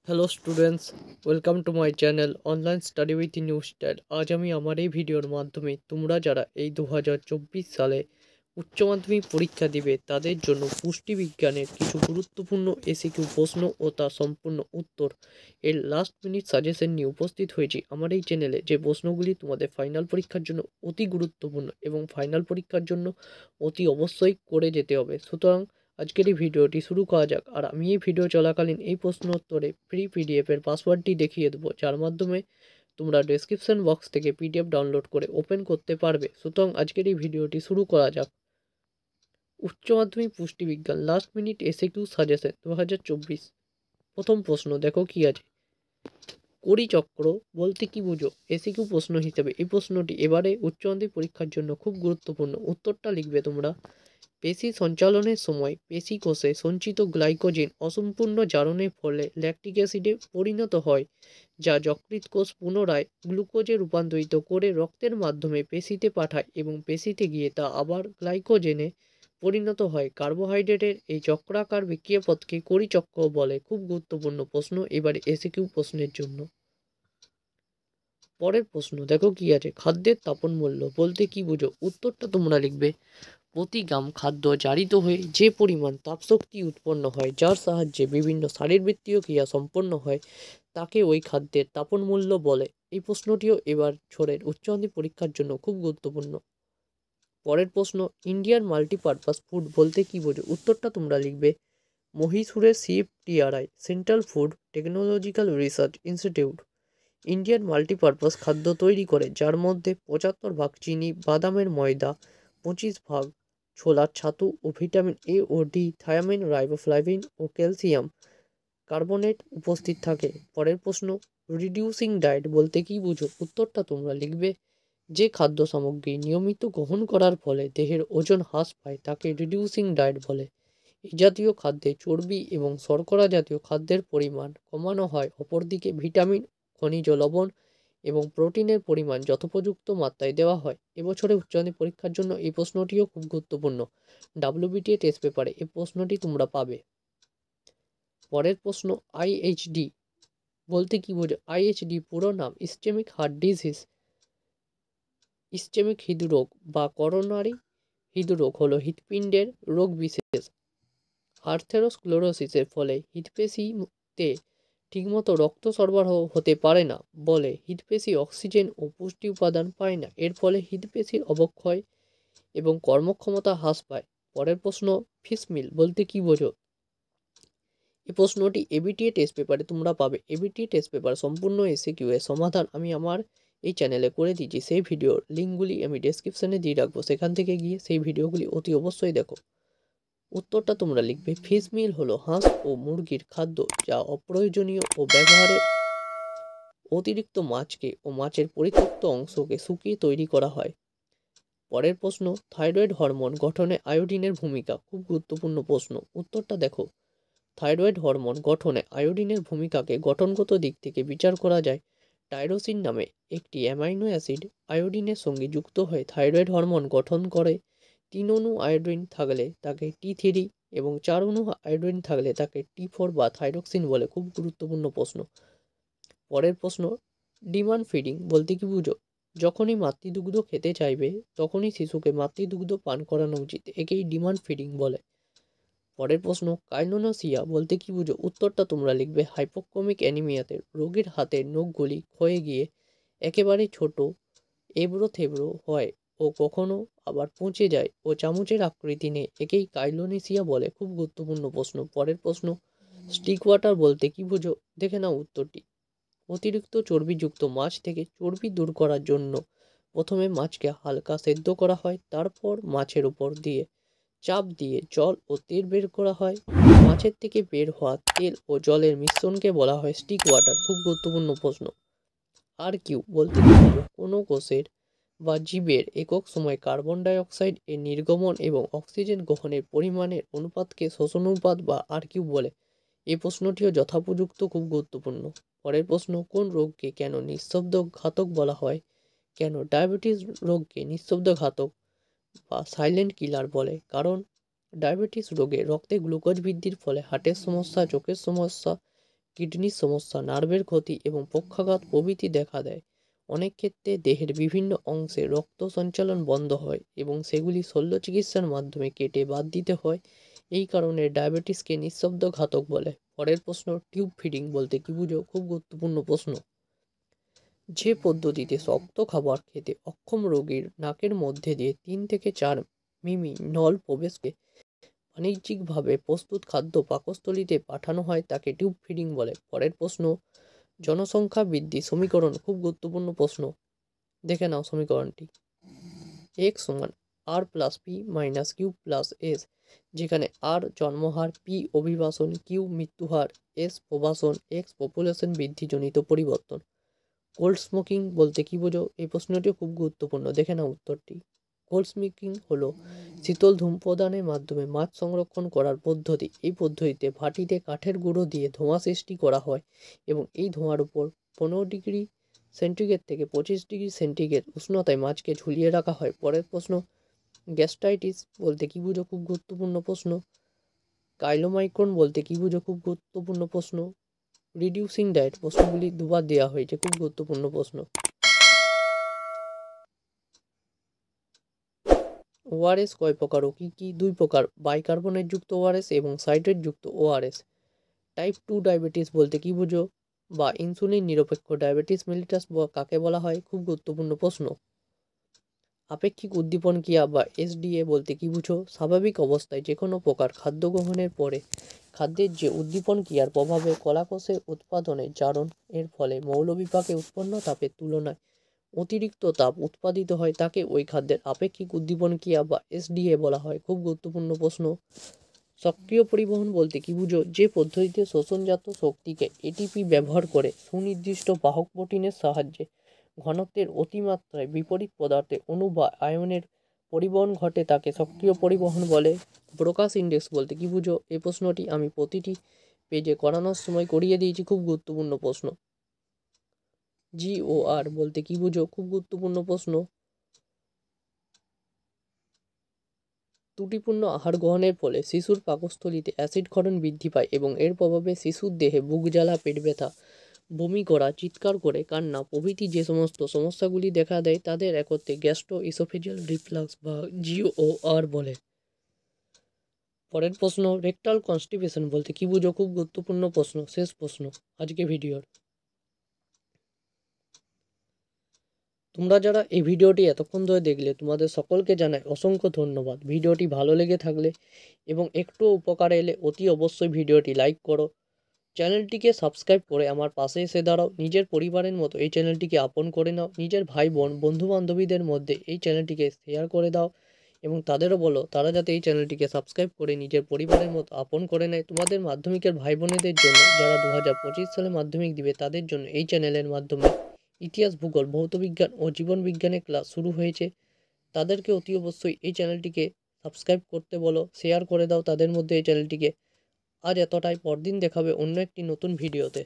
Hello students, welcome to my channel online study with new style. আজ আমি আমার এই ভিডিওর মাধ্যমে তোমরা যারা এই 2024 সালে উচ্চ মাধ্যমিক পরীক্ষা দিবে তাদের জন্য পুষ্টিবিজ্ঞানের কিছু গুরুত্বপূর্ণ এসিকিউ প্রশ্ন ও তার সম্পূর্ণ উত্তর এর লাস্ট মিনিট সাজেশন নিয়ে উপস্থিত হয়েছি আমার এই চ্যানেলে। যে প্রশ্নগুলি তোমাদের ফাইনাল পরীক্ষার জন্য অতি গুরুত্বপূর্ণ এবং ফাইনাল পরীক্ষার জন্য অতি অবশ্যই করে যেতে হবে। সুতরাং আজকের এই ভিডিওটি শুরু করা যাক। আর আমি এই ভিডিও চলাকালীন এই প্রশ্ন উত্তরে ফ্রি পিডিএফ এর পাসওয়ার্ডটি দেখিয়ে দেবো, যার মাধ্যমে তোমরা ডেসক্রিপশন বক্স থেকে পিডিএফ ডাউনলোড করে ওপেন করতে পারবে। সুতরাং আজকের এই ভিডিওটি শুরু করা যাক। উচ্চ মাধ্যমিক পুষ্টিবিজ্ঞান লাস্ট মিনিট এসএকিউ সাজেশন 2024। প্রথম প্রশ্ন দেখো কি আছে। কোরিচক্র বলতে কি বুঝো? এসিকিউ প্রশ্ন হিসেবে এই প্রশ্নটি এবারে উচ্চ মাধ্যমিক পরীক্ষার জন্য খুব গুরুত্বপূর্ণ। উত্তরটা লিখবে তোমরা। পেশি সঞ্চালনের সময় পেশি কোষে সঞ্চিত গ্লাইকোজেন অসম্পূর্ণ জারণের ফলে ল্যাকটিক অ্যাসিডে পরিণত হয়, যা যকৃৎ কোষ পুনরায় গ্লুকোজে রূপান্তরিত করে রক্তের মাধ্যমে পেশিতে পাঠায় এবং পেশিতে গিয়ে তা আবার গ্লাইকোজেনে পরিণত হয়। কার্বোহাইড্রেটের এই চক্রাকার বিক্রিয়াপথকে কোরিচক্র বলে। খুব গুরুত্বপূর্ণ প্রশ্ন এবারে এসিকিউ প্রশ্নের জন্য। পরের প্রশ্ন দেখো কি আছে। খাদ্যের তাপন মূল্য বলতে কি বুঝো? উত্তরটা তোমরা লিখবে। প্রতি গ্রাম খাদ্য জারিত হয়ে যে পরিমাণ তাপশক্তি উৎপন্ন হয়, যার সাহায্যে বিভিন্ন শারীরবৃত্তীয় ক্রিয়া সম্পন্ন হয়, তাকে ওই খাদ্যের তাপন মূল্য বলে। এই প্রশ্নটিও এবার ছোড়ের উচ্চ মাধ্যমিক পরীক্ষার জন্য খুব গুরুত্বপূর্ণ। পরের প্রশ্ন, ইন্ডিয়ান মাল্টিপারপাস ফুড বলতে কি বোঝো? উত্তরটা তোমরা লিখবে। মহীশূরের CFTRI central food technological research institute Indian multipurpose খাদ্য তৈরি করে, যার মধ্যে 75% চিনি, বাদামের ময়দা, 25% ছোলার ছাতু ও ভিটামিন এ ও ডি, থায়ামিন, রাইবোফ্লাভিন ও ক্যালসিয়াম কার্বনেট উপস্থিত থাকে। পরের প্রশ্ন, রিডিউসিং ডায়েট বলতে কি বুঝো? উত্তরটা তোমরা লিখবে। যে খাদ্য সামগ্রী নিয়মিত গ্রহণ করার ফলে দেহের ওজন হ্রাস পায় তাকে রিডিউসিং ডায়েট বলে। এই জাতীয় খাদ্যে চর্বি এবং শর্করা জাতীয় খাদ্যের পরিমাণ কমানো হয়। অপরদিকে ভিটামিন, খনিজ লবণ এবং প্রোটিনের পরিমাণ যথোপযুক্ত মাত্রায় দেওয়া হয়। এবছরে উচ্চ মাধ্যমিক পরীক্ষার জন্য এই প্রশ্নটিও খুব গুরুত্বপূর্ণ। ডাব্লিউবিটিএ টেস্ট পেপারে এই প্রশ্নটি তোমরা পাবে। পরের প্রশ্ন, আইএইচডি বলতে কি বোঝো? আইএইচডি পুরো নাম ইসচেমিক হার্ট ডিজিজ। ইসচেমিক হৃদরোগ বা করোনারি হৃদরোগ হলো হৃৎপিণ্ডের রোগ বিশেষ। আর্থেরোস্ক্লেরোসিসের ফলে হৃৎপেশিতে ঠিকমতো রক্ত সরবরাহ হতে পারে না বলে হৃৎপেশি অক্সিজেন ও পুষ্টি উপাদান পায় না। এর ফলে হৃৎপেশির অবক্ষয় এবং কর্মক্ষমতা হ্রাস পায়। পরের প্রশ্ন, ফিশমিল বলতে কি বোঝো? এই প্রশ্নটি এবিটিএ টেস্ট পেপারে তোমরা পাবে। এবিটিএ টেস্ট পেপার সম্পূর্ণ এসিকিউ এর সমাধান আমি আমার এই চ্যানেলে করে দিয়েছি। সেই ভিডিওর লিঙ্কগুলি আমি ডেসক্রিপশনে দিয়ে রাখবো, সেখান থেকে গিয়ে সেই ভিডিওগুলি অতি অবশ্যই দেখো। উত্তরটা তোমরা লিখবে। ফিশ মিল হলো হাঁস ও মুরগির খাদ্য, যা অপ্রয়োজনীয় ও ব্যবহারের অতিরিক্ত মাছকে ও মাছের পরিত্যক্ত অংশকে শুকিয়ে তৈরি করা হয়। পরের প্রশ্ন, থাইরয়েড হরমোন গঠনে আয়োডিনের ভূমিকা। খুব গুরুত্বপূর্ণ প্রশ্ন। উত্তরটা দেখো। থাইরয়েড হরমোন গঠনে আয়োডিনের ভূমিকাকে গঠনগত দিক থেকে বিচার করা যায়। টাইরোসিন নামে একটি অ্যামাইনো অ্যাসিড আয়োডিনের সঙ্গে যুক্ত হয়ে থাইরয়েড হরমোন গঠন করে। 3 অণু আয়োডিন থাকলে তাকে T3 এবং 4 অণু আয়োডিন থাকলে তাকে T4 বা থাইরক্সিন বলে। খুব গুরুত্বপূর্ণ প্রশ্ন। পরের প্রশ্ন, ডিমান্ড ফিডিং বলতে কি বুঝো? যখনই মাতৃদুগ্ধ খেতে চাইবে তখনই শিশুকে মাতৃদুগ্ধ পান করানো উচিত, একেই ডিমান্ড ফিডিং বলে। পরের প্রশ্ন, কাইনোসিয়া বলতে কি বুঝো? উত্তরটা তোমরা লিখবে। হাইপোক্রমিক অ্যানিমিয়াতে রোগীর হাতের নখগুলি ক্ষয়ে গিয়ে একেবারে ছোট এবড়ো থেবড়ো হয় ও কখনো আবার পচে যায় ও চামচের আকৃতি নেয়, একেই কাইলোনেসিয়া বলে। খুব গুরুত্বপূর্ণ প্রশ্ন। পরের প্রশ্ন, স্টিক ওয়াটার বলতে কি বুঝো? দেখে নাও উত্তরটি। অতিরিক্ত চর্বিযুক্ত মাছ থেকে চর্বি দূর করার জন্য প্রথমে মাছকে হালকা সেদ্ধ করা হয়, তারপর মাছের উপর দিয়ে চাপ দিয়ে জল ও তেল বের করা হয়। মাছের থেকে বের হওয়া তেল ও জলের মিশ্রণকে বলা হয় স্টিক ওয়াটার। খুব গুরুত্বপূর্ণ প্রশ্ন। আর কিউ বলতে কি বুঝো? কোনো কোষের বা জীবের একক সময় কার্বন ডাই অক্সাইড এর নির্গমন এবং অক্সিজেন গ্রহণের পরিমাণের অনুপাতকে শোষণানুপাত বা আর কিউ বলে। এই প্রশ্নটিও যথোপযুক্ত, খুব গুরুত্বপূর্ণ। পরের প্রশ্ন, কোন রোগকে কেন নিঃশব্দ ঘাতক বলা হয়? কেন ডায়াবেটিস রোগকে নিঃশব্দ ঘাতক বা সাইলেন্ট কিলার বলে? কারণ ডায়াবেটিস রোগে রক্তে গ্লুকোজ বৃদ্ধির ফলে হার্টের সমস্যা, চোখের সমস্যা, কিডনির সমস্যা, নার্ভের ক্ষতি এবং পক্ষাঘাত প্রভৃতি দেখা দেয়। অনেক ক্ষেত্রে দেহের বিভিন্ন অংশে রক্ত সঞ্চালন বন্ধ হয় এবং সেগুলি শল্য চিকিৎসার মাধ্যমে কেটে বাদ দিতে হয়। এই কারণে ডায়াবেটিসকে নিঃশব্দ ঘাতক বলে। পরের প্রশ্ন, টিউব ফিডিং বলতে কি বুঝো? খুব গুরুত্বপূর্ণ প্রশ্ন। যে পদ্ধতিতে শক্ত খাবার খেতে অক্ষম রোগীর নাকের মধ্যে দিয়ে 3 থেকে 4 মিমি নল প্রবেশকে বাণিজ্যিকভাবে প্রস্তুত খাদ্য পাকস্থলীতে পাঠানো হয় তাকে টিউব ফিডিং বলে। পরের প্রশ্ন, জনসংখ্যা বৃদ্ধি সমীকরণ। খুব গুরুত্বপূর্ণ প্রশ্ন, দেখে নাও সমীকরণটি। x সমান r plus p minus q plus s, যেখানে r জন্মহার, p অভিবাসন, q মৃত্যুহার, s প্রবাসন, x পপুলেশন বৃদ্ধিজনিত পরিবর্তন। কোল্ড স্মোকিং বলতে কি বোঝো? এই প্রশ্নটিও খুব গুরুত্বপূর্ণ, দেখে নাও উত্তরটি। কোল্ড স্মোকিং হলো শীতল ধূমপ্রদানের মাধ্যমে মাছ সংরক্ষণ করার পদ্ধতি। এই পদ্ধতিতে ভাটিতে কাঠের গুঁড়ো দিয়ে ধোঁয়া সৃষ্টি করা হয় এবং এই ধোঁয়ার উপর 15 ডিগ্রি সেন্টিগ্রেড থেকে 25 ডিগ্রি সেন্টিগ্রেড উষ্ণতায় মাছকে ঝুলিয়ে রাখা হয়। পরের প্রশ্ন, গ্যাস্ট্রাইটিস বলতে কি বুঝো? খুব গুরুত্বপূর্ণ প্রশ্ন। কাইলোমাইক্রন বলতে কি বুঝো? খুব গুরুত্বপূর্ণ প্রশ্ন। রিডিউসিং ডায়েট, প্রশ্নগুলি দুবার দেওয়া হয়েছে, খুব গুরুত্বপূর্ণ প্রশ্ন। ওআরএস কয় প্রকার ও কি কি? 2 প্রকার, বাইকার্বনেট যুক্ত ওআরএস এবং সাইট্রেট যুক্ত ওআরএস। টাইপ 2 ডায়াবেটিস বলতে কি বুঝো? বা ইনসুলিন নিরপেক্ষ ডায়াবেটিস মেলিটাস কাকে বলা হয়? খুব গুরুত্বপূর্ণ প্রশ্ন। আপেক্ষিক উদ্দীপন ক্রিয়া বা এসডিএ বলতে কি বুঝো? স্বাভাবিক অবস্থায় যে কোনো প্রকার খাদ্য গ্রহণের পরে খাদ্যের যে উদ্দীপন ক্রিয়ার প্রভাবে কলাকোষের উৎপাদনে জারণ এর ফলে মৌলবিপাকে উৎপন্ন তাপের তুলনায় অতিরিক্ত তাপ উৎপাদিত হয় তাকে ওই খাদ্যের আপেক্ষিক উদ্দীপন ক্রিয়া বা এসডিএ বলা হয়। খুব গুরুত্বপূর্ণ প্রশ্ন। সক্রিয় পরিবহন বলতে কি বুঝো? যে পদ্ধতিতে শোষণজাত শক্তিকে এটিপি ব্যবহার করে সুনির্দিষ্ট বাহক প্রোটিনের সাহায্যে ঘনত্বের অতিমাত্রায় বিপরীত পদার্থে অণু বা আয়নের পরিবহন ঘটে তাকে সক্রিয় পরিবহন বলে। ব্রোকাস ইন্ডেক্স বলতে কি বুঝো? এই প্রশ্নটি আমি প্রতিটি পেজে করানোর সময় করিয়ে দিয়েছি, খুব গুরুত্বপূর্ণ প্রশ্ন। জিওআর বলতে কি বুঝো? খুব গুরুত্বপূর্ণ প্রশ্ন। ত্রুটিপূর্ণ আহার গ্রহণের ফলে শিশুর পাকস্থলীতে অ্যাসিড ক্ষরণ বৃদ্ধি পায় এবং এর প্রভাবে শিশুর দেহে বুক জ্বালা, পেট ব্যথা, বমি করা, চিৎকার করে কান্না প্রভৃতি যে সমস্ত সমস্যাগুলি দেখা দেয় তাদের একত্রে গ্যাস্ট্রো ইসোফেজিয়াল রিফ্লাক্স বা জিওআর বলে। পরের প্রশ্ন, রেকটাল কনস্টিপেশন বলতে কি বুঝো? খুব গুরুত্বপূর্ণ প্রশ্ন, শেষ প্রশ্ন আজকে ভিডিওর। তোমরা যারা এই ভিডিওটি এতক্ষণ ধরে দেখলে তোমাদের সকলকে জানাই অসংখ্য ধন্যবাদ। ভিডিওটি ভালো লেগে থাকলে এবং একটু উপকারে এলে অতি অবশ্যই ভিডিওটি লাইক করো, চ্যানেলটিকে সাবস্ক্রাইব করে আমার পাশে এসে দাঁড়াও। নিজের পরিবারের মতো এই চ্যানেলটিকে আপন করে নাও। নিজের ভাই বোন বন্ধু বান্ধবীদের মধ্যে এই চ্যানেলটিকে শেয়ার করে দাও এবং তাদেরও বলো তারা যাতে এই চ্যানেলটিকে সাবস্ক্রাইব করে নিজের পরিবারের মতো আপন করে নেয়। তোমাদের মাধ্যমিকের ভাই বোনেদের জন্য যারা 2025 সালে মাধ্যমিক দিবে তাদের জন্য এই চ্যানেলের মাধ্যমে ইতিহাস, ভূগোল, ভৌতবিজ্ঞান ও জীবন বিজ্ঞানের ক্লাস শুরু হয়েছে। তাদেরকে অতি অবশ্যই এই চ্যানেলটিকে সাবস্ক্রাইব করতে বলো, শেয়ার করে দাও তাদের মধ্যে এই চ্যানেলটিকে। আজ এতটাই, পরদিন দেখাবে অন্য একটি নতুন ভিডিওতে।